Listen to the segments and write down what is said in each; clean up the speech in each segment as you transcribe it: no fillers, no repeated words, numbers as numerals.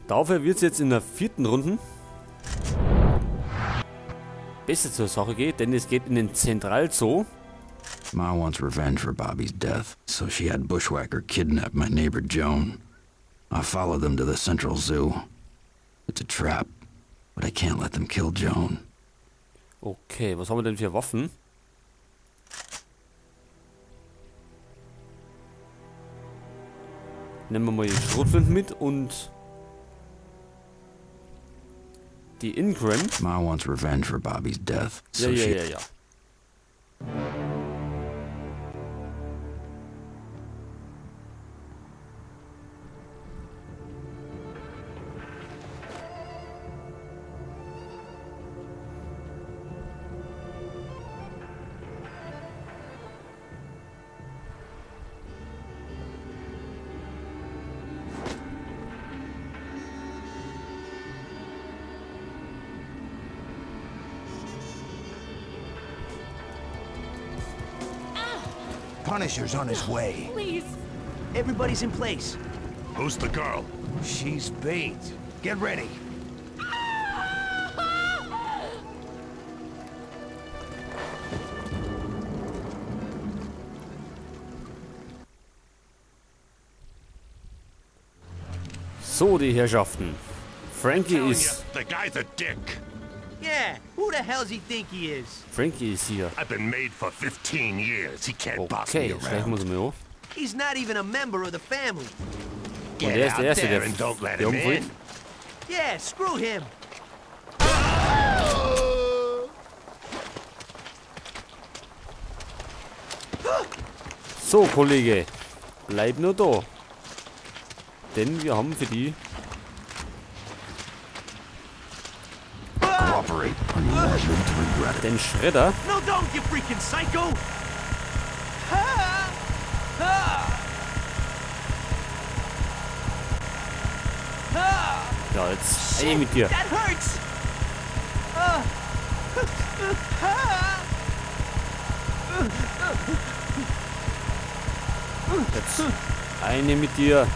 Dafür wird es jetzt in der 4. Runde besser zur Sache gehen, denn es geht in den Zentralzoo. Ma wants revenge for Bobby's death, so she had Bushwhacker kidnap my neighbor Joan. I followed them to the Central Zoo. It's a trap, but I can't let them kill Joan. Okay, was haben wir denn für Waffen? Nehmen wir mal die Schrotflinten mit und die Ingram. Ma wants revenge for Bobby's death, so Ja. Punisher's on his way. Please. Everybody's in place. Who's the girl? She's bait. Get ready. So, die Herrschaften. Frankie Telling you, ist... the guy's a dick. Yeah, who the hell's he think he is? Frankie ist hier. I've been made for 15 years. He can't boss Okay, me schleichen wir around. uns mal hoch. He's not even a member of the family. Und Get er ist out der Erste, there der and don't let der him umfällt. in. Yeah, screw him. So, Kollege. Bleib nur da. Denn wir haben für die... Cooperate, or you won't live to regret it. den Schredder. No, don't, you freaking psycho! Ja, jetzt ey mit dir. That hurts! Jetzt eine mit dir.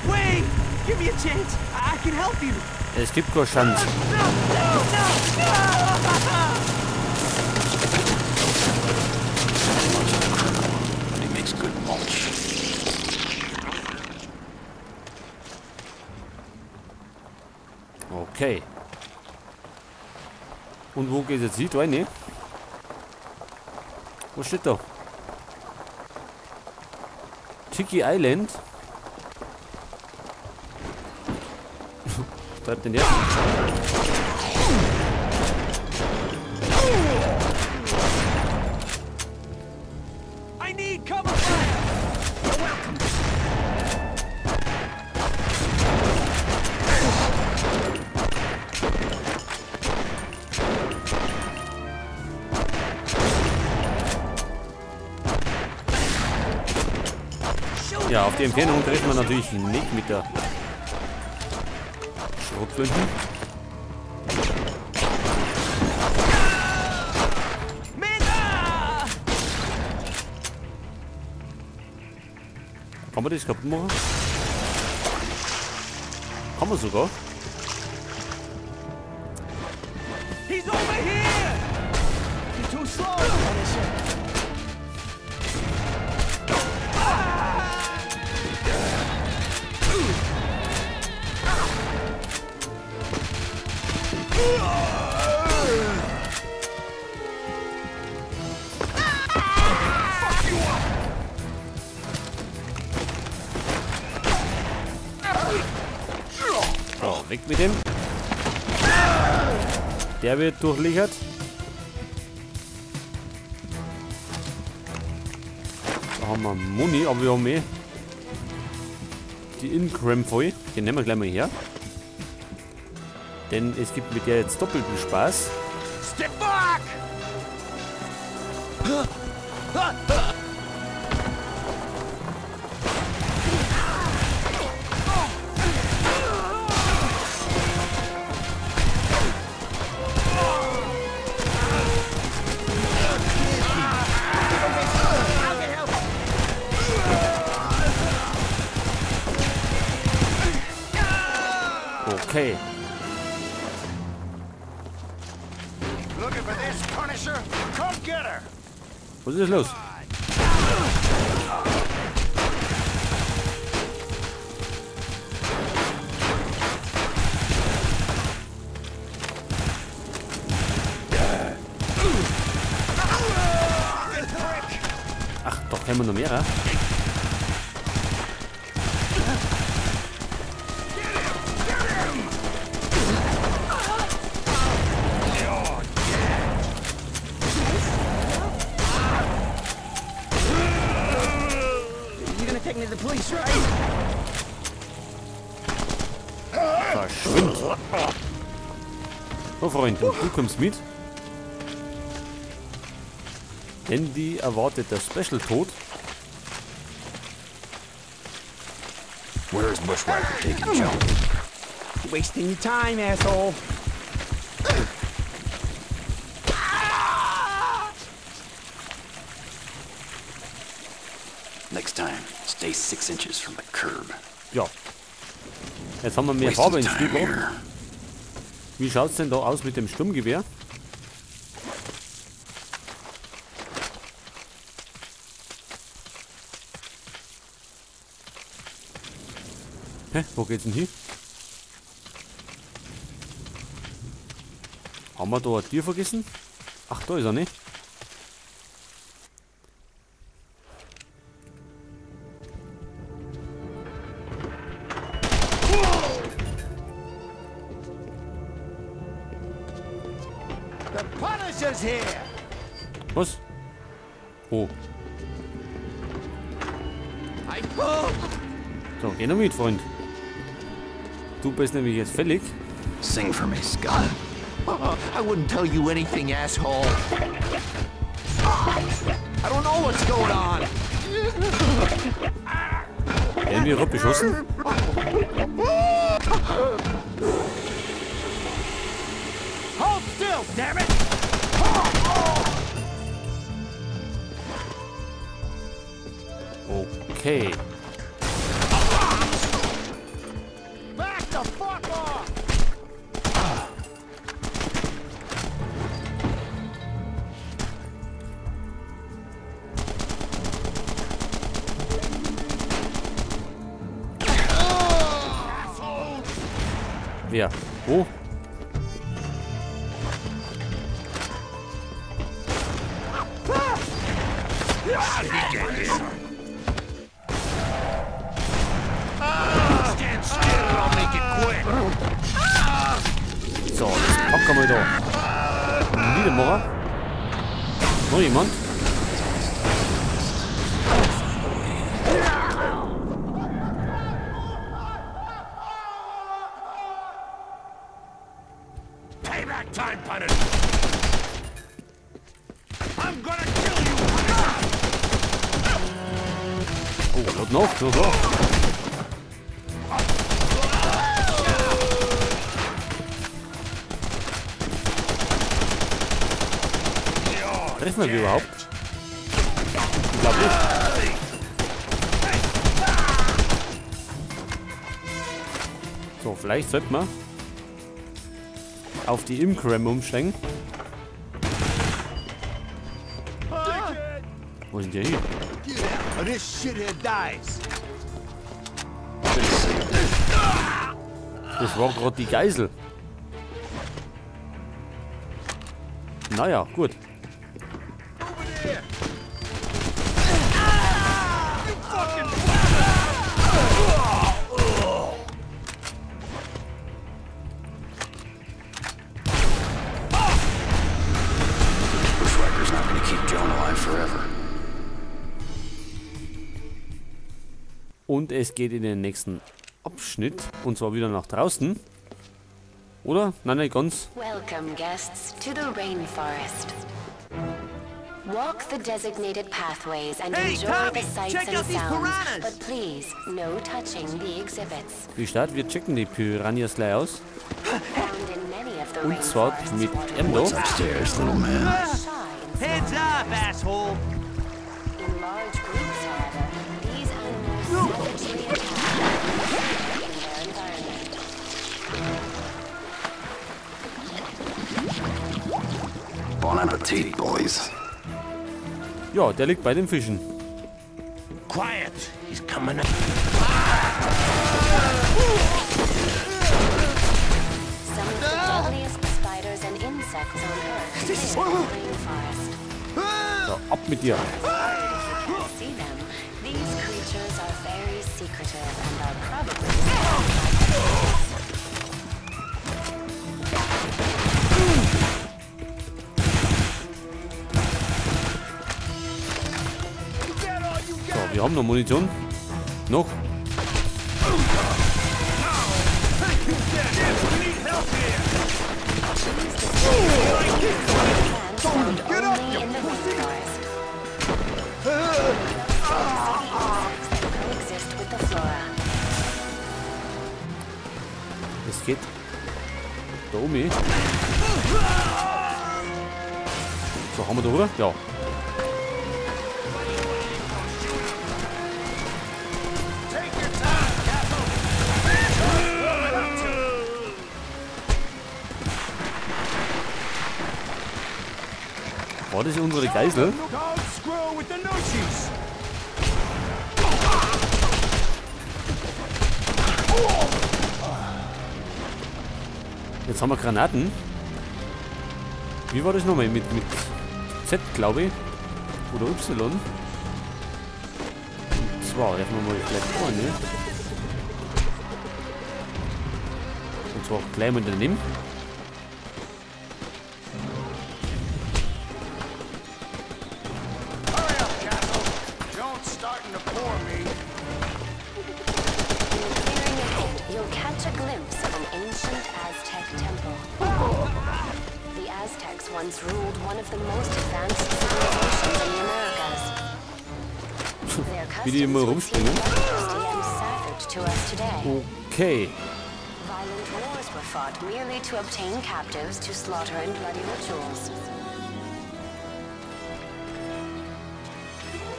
Wait! Give me a chance! I can help you! Es gibt keine Chance. But he makes good mulch. Okay. Und wo geht jetzt hin? Da rein? Wo steht da? Tiki Island. Was bleibt denn der? I need cover fire! Welcome! Ja, auf die Entfernung trifft man natürlich nicht mit der Schrotflinte. Kann man das kaputt machen? Kann man sogar. He's over here! You're too slow, Punisher! So, weg mit dem. Der wird durchlichert. Da haben wir Muni, aber wir haben die Ingram voll. Den nehmen wir gleich mal her. Denn es gibt mit der jetzt doppelten Spaß. Step back! Okay. Looking for this, Punisher? Come get her! Was ist los? Ach, doch, haben wir noch mehr, You're gonna take me to the police, right? Verschwind. So, Freund, du kommst mit. Andy erwartet der Special-Tod. Where is Bushwhacker taking Joan? Wasting your time, asshole. Next time, stay 6 inches from the curb. Ja. Jetzt haben wir mehr Waste Farbe of ins time Spiel. here. Wie schaut es denn da aus mit dem Sturmgewehr? Hä? Wo geht's denn hin? Haben wir da ein Tier vergessen? Ach, da ist er nicht. The Punisher's here. Was? Oh. So, geh noch mit, Freund. Du bist nämlich jetzt fällig. Sing for me, Scott. I wouldn't tell you anything, asshole. I don't know what's going on. Werden wir rot beschossen? Hold still, damn it! Okay. Back the fuck off! Wer? Wo? Stand still and I'll make it quick! So, jetzt packen wir da. Wieder morgen. Noch jemand? Payback time, Punisher! I'm gonna kill you, Punisher! Oh, dort noch. So, so. Treffen wir die überhaupt? Ich glaube nicht. So, vielleicht sollten wir auf die Imcram umsteigen. Wo sind die hier? Or this shithead dies. Das war gerade die Geisel. Naja, gut. Bushwhacker's not gonna keep Joan alive forever. Und es geht in den nächsten Abschnitt. Und zwar wieder nach draußen. Oder? Nein, nicht ganz. Welcome, guests, to the rainforest. Walk the designated pathways and Hey, enjoy Tommy, the sights check and out these sounds. piranhas. But please, no touching the exhibits. Wie startet? Wir checken die Piranhas gleich aus. Found in many of the Und zwar rainforest's mit waters. Endo. Upstairs, little man. Shy in Heads up, asshole! In large groups, however, these animals savagely attack in their environment. Tate boys. Ja, der liegt bei den Fischen. Quiet. He's coming up. Some of the deadliest spiders and insects on Earth live in the rainforest. So, ab mit dir. See them? These creatures are very secretive and are probably So, wir haben noch Munition. Noch. found only in the rainforest. That coexist with the flora. Es geht. Da oben. So, haben wir da, oder? Ja. War das unsere Geisel? Jetzt haben wir Granaten. Wie war das nochmal? Mit Z, glaube ich. Oder Y. Und zwar, öffnen wir mal gleich vorne. Und zwar gleich mal daneben. You'll catch a glimpse of an ancient Aztec temple. The Aztecs once ruled one of the most advanced civilizations in the Americas. Their Wie die immer customs seem rumspringen. bloodthirsty and savage to us today. Okay. Violent wars were fought merely to obtain captives to slaughter in bloody rituals.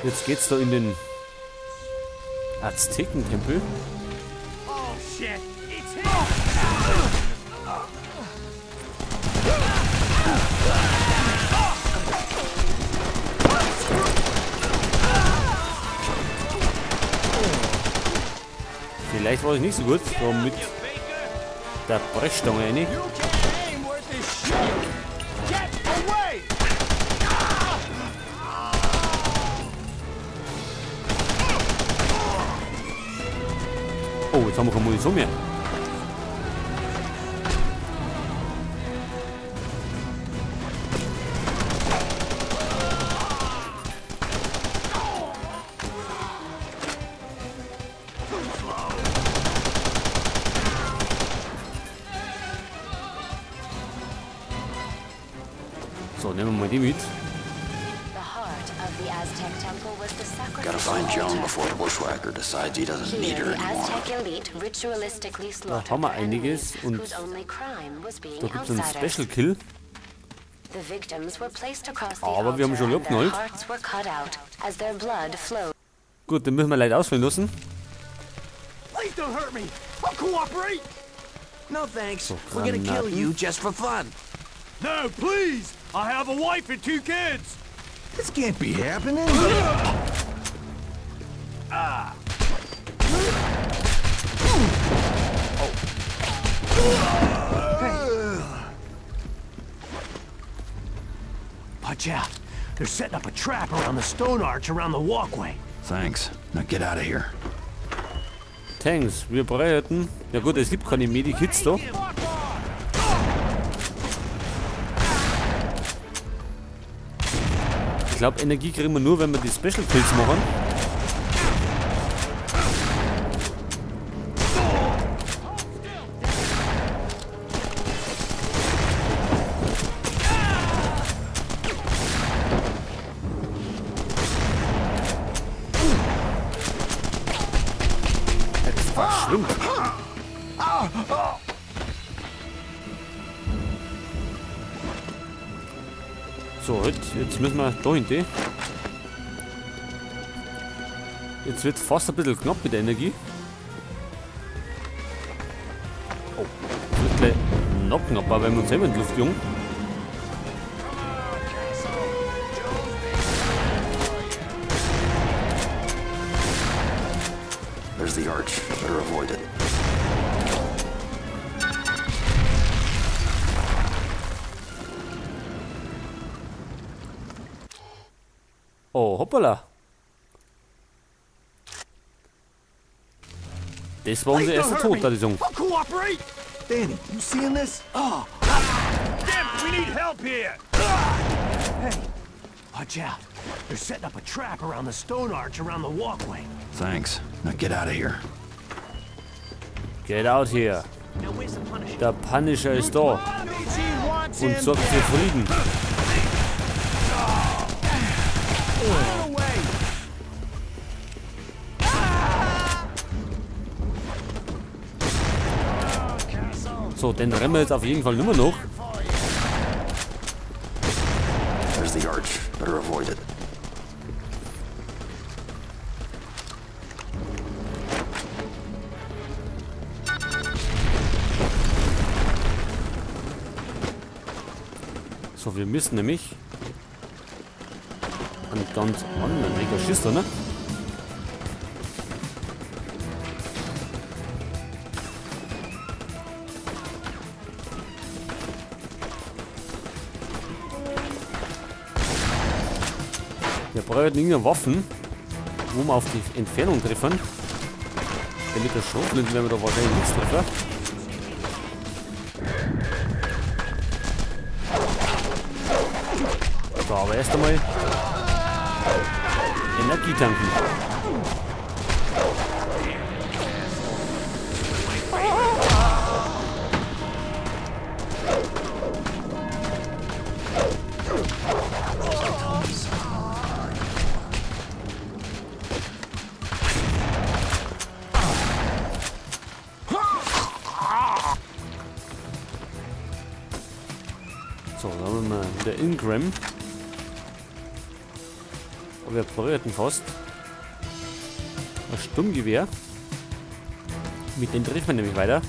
Jetzt geht's da in den Aztekentempel. Oh shit! It's him! Vielleicht war es nicht so gut, so mit der Brechstange rein. You can't aim worth this shit! Get away! Oh, jetzt haben wir keine Munition mehr. So, nehmen wir mal die mit. The heart of the Aztec temple was the Gotta sacrificial find Joan altar. before Bushwhacker decides he doesn't need Here, her the anymore. Aztec elite ritualistically slaughtered haben wir their einiges enemies, und whose only crime was being Da gibt es einen outsiders. Special Kill. The victims were placed across the Aber wir haben schon altar and their abgeholt. hearts were cut out as their blood flowed. Gut, den müssen wir leider ausfallen lassen. Please don't hurt me! I'll cooperate! No thanks. We're gonna kill you just for fun. No, please! I have a wife and 2 kids! This can't be happening. Watch out. They're setting up a trap around the stone arch around the walkway. Thanks. Now get out of here. Thanks, wir brauchen. Ja gut, es gibt keine Medikits da. Ich glaube, Energie kriegen wir nur, wenn wir die Special Kills machen. Jetzt verschwimmt. So, jetzt müssen wir da hinten. Jetzt wird fast ein bisschen knapp mit der Energie. Oh, es wird gleich noch knapper, weil wir uns selber in die Luft jungen. the arch. Better avoid it. Oh, hoppala. Das war unser erster Tod, da die Jung. I'll cooperate! Danny, you seeing this? Oh! Damn it, we need help here! Hey, watch out. They're setting up a trap around the stone arch around the walkway. Thanks. Now get out of here. Get out here. Now where's the Punisher? Der Punisher ist da und sorgt für Frieden. So, den rennen wir jetzt auf jeden Fall nur noch. There's the arch. Better avoid it. So, wir müssen nämlich einen ganz anderen Weg schießen, ne? Wir brauchen irgendeine Waffen, wo wir auf die Entfernung treffen. Denn mit der Schrotflinte werden wir da wahrscheinlich nichts treffen. So, aber erst einmal Energie tanken. So, dann haben wir wieder Ingram. Aber wir berührten fast. Ein Sturmgewehr. Mit dem treffen wir nämlich weiter.